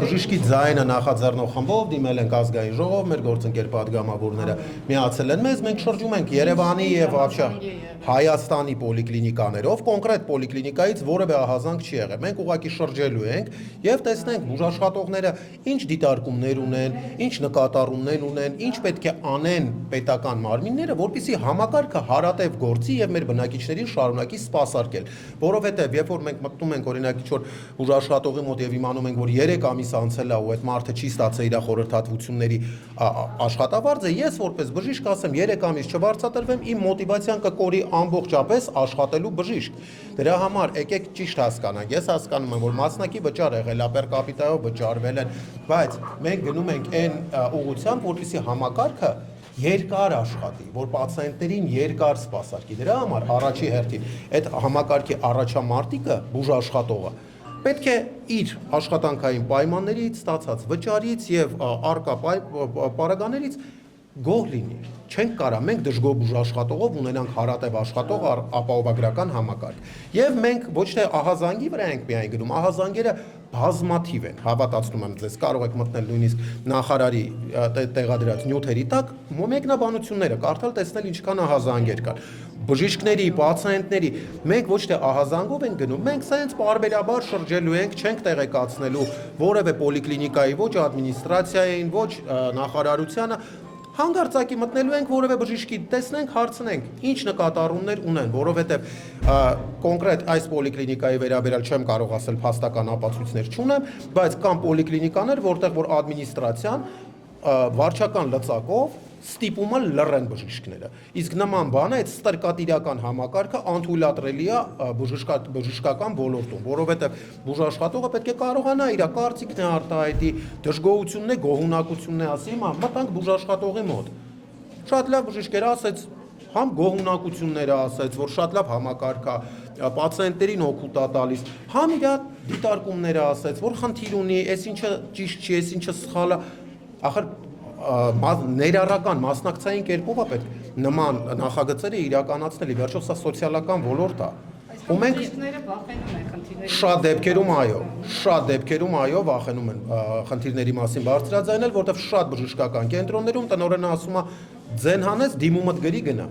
բժիշկի ձայնը նախաձեռնող խմբով դիմել ենք ազգային ժողով, մեր գործընկեր պատգամավորները միացել են մեզ, մենք շրջում ենք Երևանի եւ Հայաստանի պոլիկլինիկաներով, կոնկրետ պոլիկլինիկայից որևէ ահազանգ չի եղել։ Մենք ուղղակի շրջելու ենք եւ տեսնենք բուժաշխատողները ինչ դիտարկումներ ունեն, ինչ նկատառումներ ունեն, ինչ պետք է անեն պետական մարմինները, որպեսզի համակարգը հարատև գործի եւ մեր բնակիչներին շարունակի սպասարկել, որովհետեւ երբ որ մենք մտնում ենք օրինակ ինչ որ բուժաշխատողի մոտ եւ իմանում ենք որ 3 ամիս անցել է ու այդ մարդը չի ստացել իր խորհրդատվությունների աշխատավարձը, ես որպես բժիշկ ասեմ 3 ամիս չվարձատրվեմ, իմ մոտիվացիան կկորի ամբողջապես աշխատելու բժիշկ։ Դրա համար եկեք ճիշտ հասկանանք, ես հասկանում եմ որ մասնակի վճար եղել է, պեր կապիտայով վճարվել են, բայց մենք գնում ենք այն ուղղությամբ, որպեսզի համակարգը երկար աշխատի, որ պացիենտներին երկար սպասարկի։ Դրա համար առաջի հերթին այդ համակարգի առաջամարտիկը բուժաշխատողը պետք է իր աշխատանքային պայմաններից ստացած վճարից եւ արկա պարագաներից գոհ լինի։ Չենք կարա մենք դժգոհ բուժաշխատողով ունենանք հարատև աշխատող ապահովագրական համակարգ։ Եվ մենք ոչ թե ահազանգի վրա ենք միայն գնում, ահազանգերը բազմաթիվ են, հավատացնում եմ ձեզ, կարող եք մտնել նույնիսկ նախարարի տեղադրած նյութերի տակ, մեկնաբանությունները կարդալ, տեսնել ինչքան ահազանգեր կան։ Բժիշկների, պացիենտների, մենք ոչ թե ահազանգով ենք գնում, մենք սենց պարբերաբար շրջելու ենք, չենք տեղեկացնելու որևէ պոլիկլինիկայի ոչ ադմինիստրացիային, ոչ նախարարությանը, հանգարցակի մտնելու ենք որևէ բժիշկի տեսնենք, հարցնենք, ինչ նկատառումներ ունեն, որովհետև կոնկրետ այս պոլիկլինիկայի վերաբերյալ չեմ կարող ասել փաստական ապացույցներ չունեմ, բայց կան պոլիկլինիկաներ, որտեղ որ ադմինիստրացիան վարչական լծակով ստիպում է լռեն բժիշկները։ Իսկ նման բանը այդ ստրկատիրական համակարգը անթույլատրելի է բժշկական ոլորտում, որովհետև բուժաշխատողը պետք է կարողանա իր կարծիքն է արտահայտի, դժգոհությունն է, գոհունակությունն է ասի, հիմա մտանք բուժաշխատողի մոտ։ Շատ լավ բժիշկերը ասեց, համ գոհունակությունները ասեց, որ շատ լավ համակարգ է, պացիենտերին օգուտ է տալիս, համ իր դիտարկումները ասեց, որ խնդիր ունի, այս ինչը ճիշտ չի, այս ինչը սխալ է, ախր ներառական մասնակցային կերպով է պետք նման նախագծերը իրականացնել, վերջով սա սոցիալական ոլորտ է։ Ու մենք վախենում են խնդիրների։ Շատ դեպքերում այո, վախենում են խնդիրների մասին բարձրաձայնել, որտեղ շատ բժշկական կենտրոններում տնօրենը ասում է ձեն հանես դիմումդ գրի գնա։